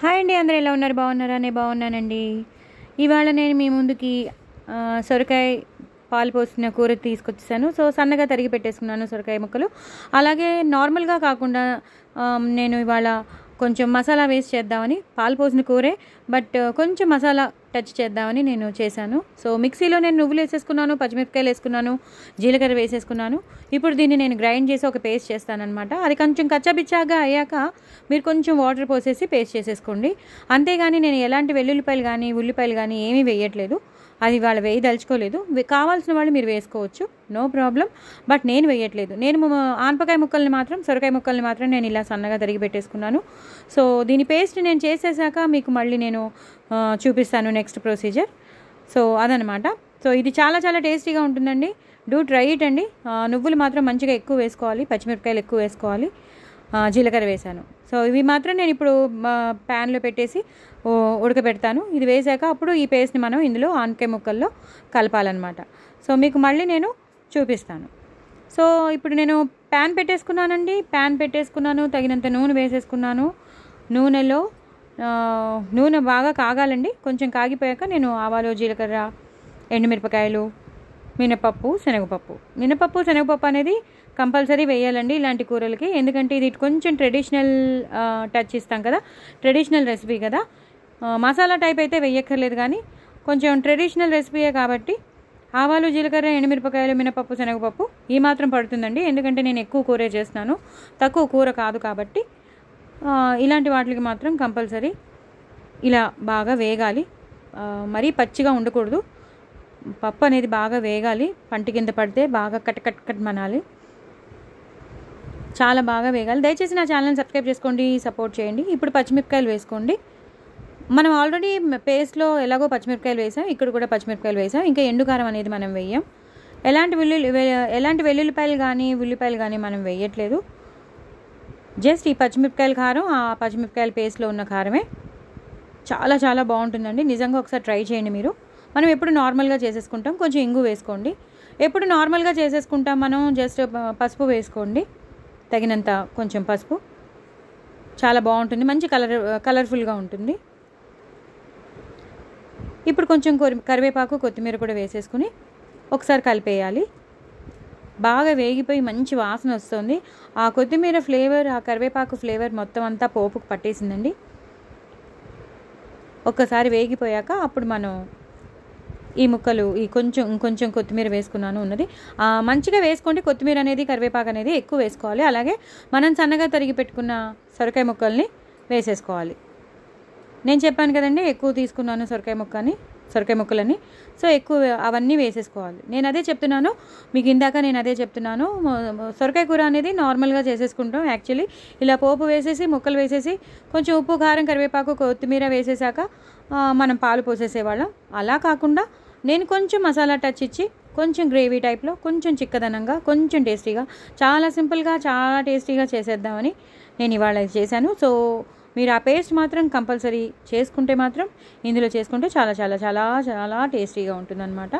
Hi అండి, అందరూ ఎలా ఉన్నారు? బాగున్నారా? నేను బాగున్నానండి. ఇవాళ నేను మీ ముందుకి సొరకాయ పాలు పోసిన కూర తీసుకొచ్చేసాను. సో సన్నగా తరిగి పెట్టేసుకున్నాను సొరకాయ ముక్కలు. అలాగే నార్మల్గా కాకుండా నేను ఇవాళ కొంచెం మసాలా వేసి చేద్దామని, పాలు పోసిన కూరే బట్ కొంచెం మసాలా టచ్ చేద్దామని నేను చేశాను. సో మిక్సీలో నేను నువ్వులు వేసేసుకున్నాను, పచ్చిమిరపకాయలు వేసుకున్నాను, జీలకర్ర వేసేసుకున్నాను. ఇప్పుడు దీన్ని నేను గ్రైండ్ చేసి ఒక పేస్ట్ చేస్తానన్నమాట. అది కొంచెం కచ్చాబిచ్చాగా అయ్యాక మీరు కొంచెం వాటర్ పోసేసి పేస్ట్ చేసేసుకోండి. అంతేగాని నేను ఎలాంటి వెల్లుల్లిపాయలు కానీ ఉల్లిపాయలు కానీ ఏమీ వేయట్లేదు. అది వాళ్ళు వేయదలుచుకోలేదు. కావాల్సిన వాళ్ళు మీరు వేసుకోవచ్చు, నో ప్రాబ్లం. బట్ నేను వేయట్లేదు. నేను ఆనపకాయ ముక్కల్ని మాత్రం, సొరకాయ ముక్కల్ని మాత్రం నేను ఇలా సన్నగా తరిగి పెట్టేసుకున్నాను. సో దీని పేస్ట్ నేను చేసేసాక మీకు మళ్ళీ నేను చూపిస్తాను నెక్స్ట్ ప్రొసీజర్. సో అదనమాట. సో ఇది చాలా చాలా టేస్టీగా ఉంటుందండి. డూ ట్రై ఇట్ అండి. నువ్వులు మాత్రం మంచిగా ఎక్కువ వేసుకోవాలి, పచ్చిమిరపకాయలు ఎక్కువ వేసుకోవాలి, జీలకర్ర వేసాను. సో ఇవి మాత్రం నేను ఇప్పుడు ప్యాన్లో పెట్టేసి ఉడకబెడతాను. ఇది వేసాక అప్పుడు ఈ పేస్ట్ని మనం ఇందులో ఆనకాయ ముక్కల్లో కలపాలన్నమాట. సో మీకు మళ్ళీ నేను చూపిస్తాను. సో ఇప్పుడు నేను ప్యాన్ పెట్టేసుకున్నానండి. ప్యాన్ పెట్టేసుకున్నాను, తగినంత నూనె వేసేసుకున్నాను. నూనె బాగా కాగాలండి. కొంచెం కాగిపోయాక నేను ఆవాలు, జీలకర్ర, ఎండుమిరపకాయలు, మినపప్పు, శనగపప్పు అనేది కంపల్సరీ వేయాలండి ఇలాంటి కూరలకి. ఎందుకంటే ఇది కొంచెం ట్రెడిషనల్ టచ్ ఇస్తాం కదా, ట్రెడిషనల్ రెసిపీ కదా. మసాలా టైప్ అయితే వేయక్కర్లేదు, కానీ కొంచెం ట్రెడిషనల్ రెసిపీయే కాబట్టి ఆవాలు, జీలకర్ర, ఎండుమిరపకాయలు, మినపప్పు, శనగపప్పు ఈ మాత్రం పడుతుందండి. ఎందుకంటే నేను ఎక్కువ కూరే చేస్తున్నాను, తక్కువ కూర కాదు కాబట్టి ఇలాంటి వాటికి మాత్రం కంపల్సరీ ఇలా బాగా వేగాలి. మరీ పచ్చిగా ఉండకూడదు. పప్పు అనేది బాగా వేగాలి. పంటి కింద పడితే బాగా కట్ మనాలి. చాలా బాగా వేగాలి. దయచేసి నా ఛానల్ని సబ్స్క్రైబ్ చేసుకోండి, సపోర్ట్ చేయండి. ఇప్పుడు పచ్చిమిరపకాయలు వేసుకోండి. మనం ఆల్రెడీ పేస్ట్లో ఎలాగో పచ్చిమిరపకాయలు వేసాం, ఇక్కడ కూడా పచ్చిమిరపకాయలు వేసాం. ఇంకా ఎండుకారం అనేది మనం వేయం. ఎలాంటి వెల్లుల్లిపాయలు కానీ ఉల్లిపాయలు కానీ మనం వేయట్లేదు. జస్ట్ ఈ పచ్చిమిరపకాయల కారం, ఆ పచ్చిమిరపకాయల పేస్ట్లో ఉన్న కారమే. చాలా చాలా బాగుంటుందండి. నిజంగా ఒకసారి ట్రై చేయండి మీరు. మనం ఎప్పుడు నార్మల్గా చేసేసుకుంటాం, కొంచెం ఇంగు వేసుకోండి. ఎప్పుడు నార్మల్గా చేసేసుకుంటాం మనం, జస్ట్ పసుపు వేసుకోండి, తగినంత కొంచెం పసుపు. చాలా బాగుంటుంది, మంచి కలర్ఫుల్గా ఉంటుంది. ఇప్పుడు కొంచెం కరివేపాకు, కొత్తిమీర కూడా వేసేసుకుని ఒకసారి కలిపేయాలి. బాగా వేగిపోయి మంచి వాసన వస్తుంది. ఆ కొత్తిమీర ఫ్లేవర్, ఆ కరివేపాకు ఫ్లేవర్ మొత్తం అంతా పోపుకు పట్టేసిందండి. ఒక్కసారి వేగిపోయాక అప్పుడు మనం ఈ ముక్కలు, ఇంకొంచెం కొత్తిమీర వేసుకున్నాను ఉన్నది. మంచిగా వేసుకోండి. కొత్తిమీర అనేది, కరివేపాకు అనేది ఎక్కువ వేసుకోవాలి. అలాగే మనం సన్నగా తరిగి పెట్టుకున్న సొరకాయ ముక్కల్ని వేసేసుకోవాలి. నేను చెప్పాను కదండి, ఎక్కువ తీసుకున్నాను సొరకాయ ముక్కలని. సో ఎక్కువ అవన్నీ వేసేసుకోవాలి. నేను అదే చెప్తున్నాను మీకు, ఇందాక నేను అదే చెప్తున్నాను. సొరకాయ కూర అనేది నార్మల్గా చేసేసుకుంటాం. యాక్చువల్లీ ఇలా పోపు వేసేసి, ముక్కలు వేసేసి, కొంచెం ఉప్పు, కారం, కరివేపాకు, కొత్తిమీర వేసేసాక మనం పాలు పోసేసేవాళ్ళం. అలా కాకుండా నేను కొంచెం మసాలా టచ్ ఇచ్చి, కొంచెం గ్రేవీ టైప్లో, కొంచెం చిక్కదనంగా, కొంచెం టేస్టీగా, చాలా సింపుల్గా, చాలా టేస్టీగా చేసేద్దామని నేను ఇవాళ చేశాను. సో మీరు ఆ పేస్ట్ మాత్రం కంపల్సరీ చేసుకుంటే మాత్రం, ఇందులో చేసుకుంటే చాలా చాలా చాలా చాలా టేస్టీగా ఉంటుందన్నమాట.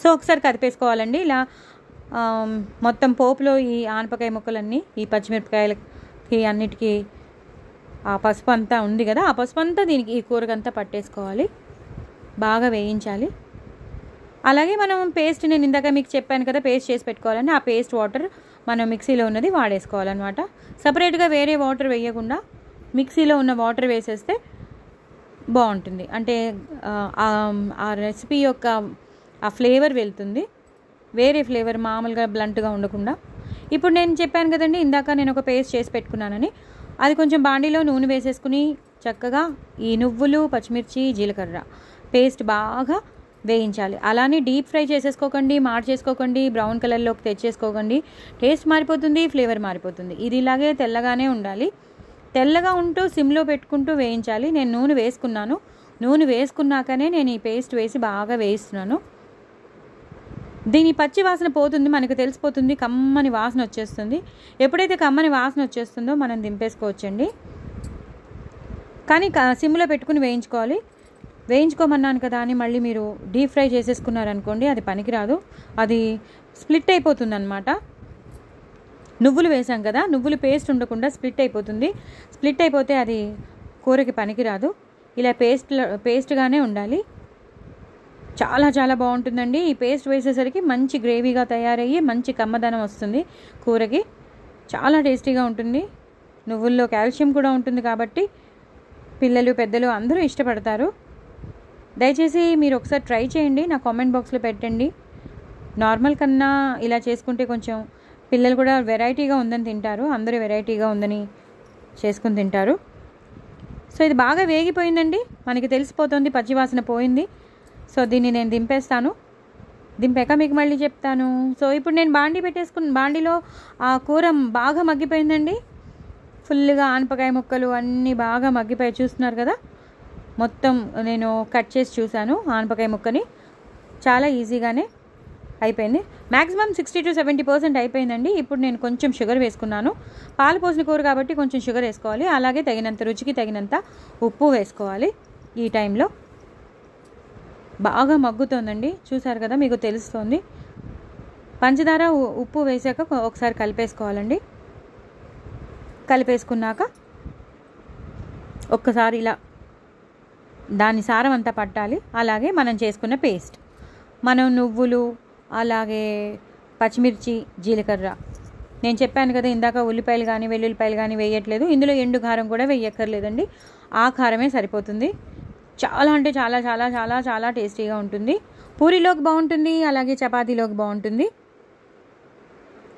సో ఒకసారి కదిపేసుకోవాలండి. ఇలా మొత్తం పోపులో ఈ ఆనపకాయ ముక్కలన్నీ, ఈ పచ్చిమిరపకాయలకి అన్నిటికీ ఆ పసుపు అంతా ఉంది కదా, ఆ పసుపు అంతా దీనికి, ఈ కూరకంతా పట్టేసుకోవాలి. బాగా వేయించాలి. అలాగే మనం పేస్ట్, నేను ఇందాక మీకు చెప్పాను కదా పేస్ట్ చేసి పెట్టుకోవాలని, ఆ పేస్ట్ వాటర్ మనం మిక్సీలో ఉన్నది వాడేసుకోవాలన్నమాట. సపరేట్గా వేరే వాటర్ వేయకుండా మిక్సీలో ఉన్న వాటర్ వేసేస్తే బాగుంటుంది. అంటే ఆ రెసిపీ యొక్క ఆ ఫ్లేవర్ వెళ్తుంది, వేరే ఫ్లేవర్, మామూలుగా బ్లంట్గా ఉండకుండా. ఇప్పుడు నేను చెప్పాను కదండి ఇందాక నేను ఒక పేస్ట్ చేసి పెట్టుకున్నానని, అది కొంచెం బాండీలో నూనె వేసేసుకుని చక్కగా ఈ నువ్వులు, పచ్చిమిర్చి, జీలకర్ర పేస్ట్ బాగా వేయించాలి. అలానే డీప్ ఫ్రై చేసేసుకోకండి, చేసుకోకండి, బ్రౌన్ కలర్లోకి తెచ్చేసుకోకండి. టేస్ట్ మారిపోతుంది, ఫ్లేవర్ మారిపోతుంది. ఇది ఇలాగే తెల్లగానే ఉండాలి. తెల్లగా ఉంటూ సిమ్లో పెట్టుకుంటూ వేయించాలి. నేను నూనె వేసుకున్నాను. నూనె వేసుకున్నాకనే నేను ఈ పేస్ట్ వేసి బాగా వేయిస్తున్నాను. దీని పచ్చి వాసన పోతుంది, మనకు తెలిసిపోతుంది, కమ్మని వాసన వచ్చేస్తుంది. ఎప్పుడైతే కమ్మని వాసన వచ్చేస్తుందో మనం దింపేసుకోవచ్చండి. కానీ సిమ్లో పెట్టుకుని వేయించుకోమన్నాను కదా అని మళ్ళీ మీరు డీప్ ఫ్రై చేసేసుకున్నారనుకోండి, అది పనికిరాదు, అది స్ప్లిట్ అయిపోతుంది అన్నమాట. నువ్వులు వేసాం కదా, నువ్వులు పేస్ట్ ఉండకుండా స్ప్లిట్ అయిపోతుంది. స్ప్లిట్ అయిపోతే అది కూరకి పనికిరాదు. ఇలా పేస్ట్గానే ఉండాలి. చాలా చాలా బాగుంటుందండి. ఈ పేస్ట్ వేసేసరికి మంచి గ్రేవీగా తయారయ్యి మంచి కమ్మదనం వస్తుంది కూరకి. చాలా టేస్టీగా ఉంటుంది. నువ్వుల్లో కాల్షియం కూడా ఉంటుంది కాబట్టి పిల్లలు పెద్దలు అందరూ ఇష్టపడతారు. దయచేసి మీరు ఒకసారి ట్రై చేయండి, నా కామెంట్ బాక్స్లో పెట్టండి. నార్మల్ కన్నా ఇలా చేసుకుంటే కొంచెం పిల్లలు కూడా వెరైటీగా ఉందని తింటారు. అందరూ వెరైటీగా ఉందని చేసుకుని తింటారు. సో ఇది బాగా వేగిపోయిందండి, మనకి తెలిసిపోతుంది, పచ్చివాసన పోయింది. సో దీన్ని నేను దింపేస్తాను. దింపాక మీకు మళ్ళీ చెప్తాను. సో ఇప్పుడు నేను బాండీలో ఆ కూర బాగా మగ్గిపోయిందండి. ఫుల్గా ఆనపకాయ ముక్కలు అన్నీ బాగా మగ్గిపోయి చూస్తున్నారు కదా. మొత్తం నేను కట్ చేసి చూశాను ఆనపకాయ ముక్కని. చాలా ఈజీగానే అయిపోయింది. మ్యాక్సిమం 60 to 70% అయిపోయిందండి. ఇప్పుడు నేను కొంచెం షుగర్ వేసుకున్నాను. పాలు పోసిన కూర కాబట్టి కొంచెం షుగర్ వేసుకోవాలి. అలాగే తగినంత రుచికి తగినంత ఉప్పు వేసుకోవాలి. ఈ టైంలో బాగా మగ్గుతోందండి, చూసారు కదా, మీకు తెలుస్తుంది. పంచదార ఉప్పు వేసాక ఒకసారి కలిపేసుకోవాలండి. కలిపేసుకున్నాక ఒక్కసారి ఇలా దాని సారం అంతా పట్టాలి. అలాగే మనం చేసుకున్న పేస్ట్, మనం నువ్వులు, అలాగే పచ్చిమిర్చి, జీలకర్ర, నేను చెప్పాను కదా ఇందాక ఉల్లిపాయలు కానీ వెల్లుల్లిపాయలు కానీ వేయట్లేదు. ఇందులో ఎండు కారం కూడా వేయక్కర్లేదండి, ఆ కారమే సరిపోతుంది. చాలా అంటే చాలా చాలా చాలా చాలా టేస్టీగా ఉంటుంది. పూరీలోకి బాగుంటుంది, అలాగే చపాతీలోకి బాగుంటుంది.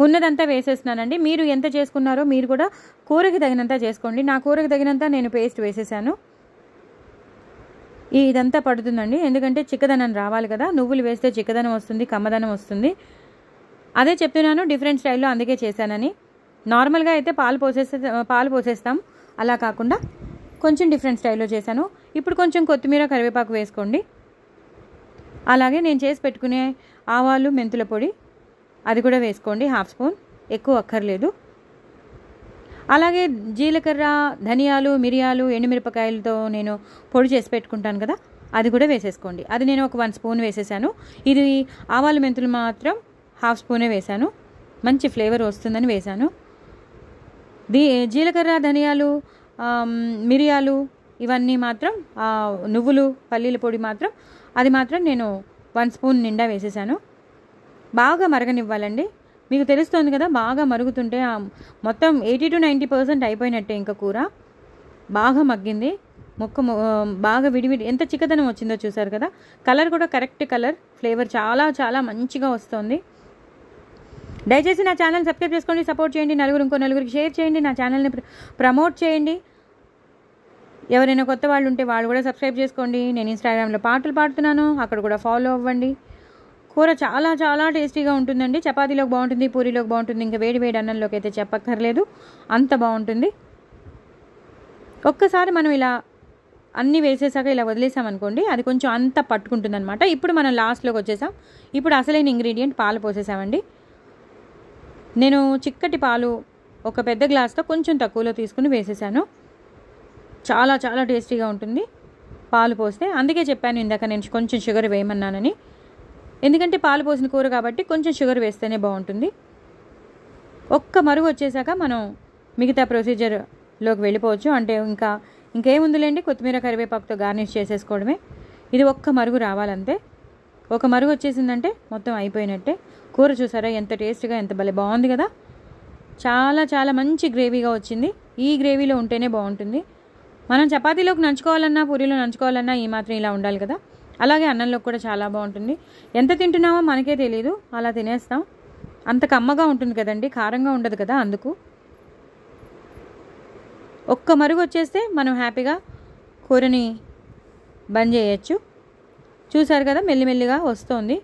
ఉన్నదంతా వేసేస్తున్నానండి. మీరు ఎంత చేసుకున్నారో మీరు కూడా కూరకి తగినంత చేసుకోండి. నా కూరకి తగినంత నేను పేస్ట్ వేసేసాను. ఇదంతా పడుతుందండి, ఎందుకంటే చిక్కదనం రావాలి కదా. నువ్వులు వేస్తే చిక్కదనం వస్తుంది, కమ్మదనం వస్తుంది. అదే చెప్తున్నాను, డిఫరెంట్ స్టైల్లో అందుకే చేశానని. నార్మల్గా అయితే పాలు పోసేస్తాం, అలా కాకుండా కొంచెం డిఫరెంట్ స్టైల్లో చేశాను. ఇప్పుడు కొంచెం కొత్తిమీర, కరివేపాకు వేసుకోండి. అలాగే నేను చేసి పెట్టుకునే ఆవాలు, మెంతుల పొడి అది కూడా వేసుకోండి, 1/2 స్పూన్, ఎక్కువ అక్కర్లేదు. అలాగే జీలకర్ర, ధనియాలు, మిరియాలు, ఎండుమిరపకాయలతో నేను పొడి చేసి పెట్టుకుంటాను కదా, అది కూడా వేసేసుకోండి. అది నేను ఒక 1 స్పూన్ వేసేసాను. ఇది ఆవాలు, మెంతులు మాత్రం 1/2 స్పూనే వేసాను, మంచి ఫ్లేవర్ వస్తుందని వేసాను. జీలకర్ర, ధనియాలు, మిరియాలు ఇవన్నీ మాత్రం, నువ్వులు, పల్లీల పొడి మాత్రం, అది మాత్రం నేను 1 స్పూన్ నిండా వేసేసాను. బాగా మరగనివ్వాలండి. మీకు తెలుస్తుంది కదా, బాగా మరుగుతుంటే మొత్తం 80 to 90% అయిపోయినట్టే. ఇంకా కూర బాగా మగ్గింది, ముక్క బాగా విడివిడి ఎంత చిక్కదనం వచ్చిందో చూసారు కదా. కలర్ కూడా కరెక్ట్ కలర్, ఫ్లేవర్ చాలా చాలా మంచిగా వస్తుంది. దయచేసి నా ఛానల్ సబ్స్క్రైబ్ చేసుకోండి, సపోర్ట్ చేయండి, ఇంకో నలుగురికి షేర్ చేయండి, నా ఛానల్ని ప్రమోట్ చేయండి. ఎవరైనా కొత్త వాళ్ళు ఉంటే వాళ్ళు కూడా సబ్స్క్రైబ్ చేసుకోండి. నేను ఇన్స్టాగ్రామ్లో పాటలు పాడుతున్నాను, అక్కడ కూడా ఫాలో అవ్వండి. కూర చాలా చాలా టేస్టీగా ఉంటుందండి. చపాతీలోకి బాగుంటుంది, పూరీలోకి బాగుంటుంది, ఇంకా వేడి వేడి అన్నంలోకి అయితే చెప్పక్కర్లేదు, అంత బాగుంటుంది. ఒక్కసారి మనం ఇలా అన్నీ వేసేసాక ఇలా వదిలేసామనుకోండి, అది కొంచెం అంత పట్టుకుంటుంది అనమాట. ఇప్పుడు మనం లాస్ట్లోకి వచ్చేసాం. ఇప్పుడు అసలైన ఇంగ్రీడియంట్ పాలు పోసేసామండి. నేను చిక్కటి పాలు ఒక పెద్ద గ్లాస్తో కొంచెం తక్కువలో తీసుకుని వేసేసాను. చాలా చాలా టేస్టీగా ఉంటుంది పాలు పోస్తే. అందుకే చెప్పాను ఇందాక నేను కొంచెం షుగర్ వేయమన్నానని, ఎందుకంటే పాలు పోసిన కూర కాబట్టి కొంచెం షుగర్ వేస్తేనే బాగుంటుంది. ఒక్క మరుగు వచ్చేసాక మనం మిగతా ప్రొసీజర్లోకి వెళ్ళిపోవచ్చు. అంటే ఇంకేముందులేండి, కొత్తిమీర, కరివేపాకుతో గార్నిష్ చేసేసుకోవడమే. ఇది ఒక్క మరుగు రావాలంతే. ఒక మరుగు వచ్చేసిందంటే మొత్తం అయిపోయినట్టే. కూర చూసారా ఎంత టేస్ట్గా, ఎంత భలే బాగుంది కదా. చాలా చాలా మంచి గ్రేవీగా వచ్చింది. ఈ గ్రేవీలో ఉంటేనే బాగుంటుంది. మనం చపాతీలోకి నంచుకోవాలన్నా, పూరీలో నంచుకోవాలన్నా ఈ మాత్రం ఇలా ఉండాలి కదా. అలాగే అన్నంలోకి కూడా చాలా బాగుంటుంది. ఎంత తింటున్నామో మనకే తెలియదు, అలా తినేస్తాం. అంత కమ్మగా ఉంటుంది కదండి, కారంగా ఉండదు కదా. అందుకు ఒక్క మరుగు వచ్చేస్తే మనం హ్యాపీగా కూరని బంద్ చేయొచ్చు. చూసారు కదా, మెల్లిమెల్లిగా వస్తుంది.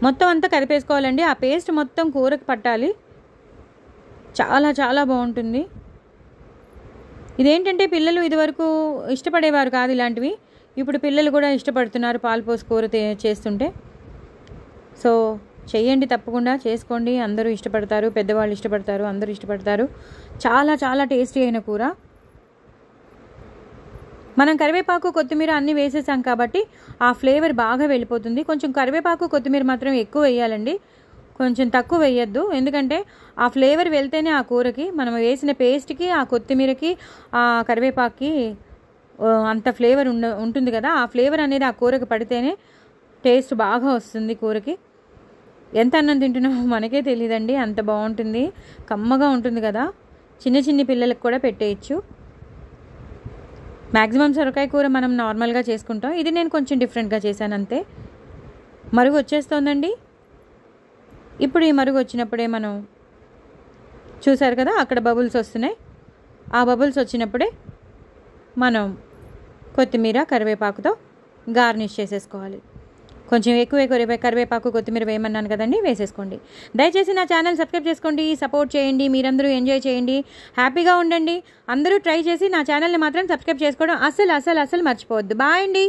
మొత్తం అంతా కలిపేసుకోవాలండి. ఆ పేస్ట్ మొత్తం కూరకు పట్టాలి. చాలా చాలా బాగుంటుంది. ఇదేంటంటే పిల్లలు ఇదివరకు ఇష్టపడేవారు కాదు ఇలాంటివి, ఇప్పుడు పిల్లలు కూడా ఇష్టపడుతున్నారు పాలు పోసి కూర చేస్తుంటే. సో చెయ్యండి, తప్పకుండా చేసుకోండి. అందరూ ఇష్టపడతారు, పెద్దవాళ్ళు ఇష్టపడతారు, అందరూ ఇష్టపడతారు. చాలా చాలా టేస్టీ అయిన కూర. మనం కరివేపాకు, కొత్తిమీర అన్నీ వేసేసాం కాబట్టి ఆ ఫ్లేవర్ బాగా వెళ్ళిపోతుంది. కొంచెం కరివేపాకు, కొత్తిమీర మాత్రం ఎక్కువ వేయాలండి. కొంచెం తక్కువ వేయద్దు, ఎందుకంటే ఆ ఫ్లేవర్ వెళ్తేనే ఆ కూరకి, మనం వేసిన పేస్ట్కి, ఆ కొత్తిమీరకి, ఆ కరివేపాకుకి అంత ఫ్లేవర్ ఉంటుంది కదా, ఆ ఫ్లేవర్ అనేది ఆ కూరకి పడితేనే టేస్ట్ బాగా వస్తుంది కూరకి. ఎంత అన్నం తింటున్నామో మనకే తెలియదండి, అంత బాగుంటుంది, కమ్మగా ఉంటుంది కదా. చిన్న పిల్లలకు కూడా పెట్టేయచ్చు. మ్యాక్సిమం సొరకాయ కూర మనం నార్మల్గా చేసుకుంటాం, ఇది నేను కొంచెం డిఫరెంట్గా చేశాను అంతే. మరుగు వచ్చేస్తోందండి. ఇప్పుడు ఈ మరుగు వచ్చినప్పుడే మనం చూసారు కదా అక్కడ బబుల్స్ వస్తున్నాయి, ఆ బబుల్స్ వచ్చినప్పుడే మనం కొత్తిమీర కరివేపాకుతో గార్నిష్ చేసేసుకోవాలి. కొంచెం ఎక్కువ కరివేపాకు కొత్తిమీర వేయమన్నాను కదండి, వేసేసుకోండి. దయచేసి నా ఛానల్ సబ్స్క్రైబ్ చేసుకోండి, సపోర్ట్ చేయండి, మీరందరూ ఎంజాయ్ చేయండి, హ్యాపీగా ఉండండి. అందరూ ట్రై చేసి నా ఛానల్ని మాత్రం సబ్స్క్రైబ్ చేసుకోవడం అస్సలు మర్చిపోవద్దు. బాయ్ అండి.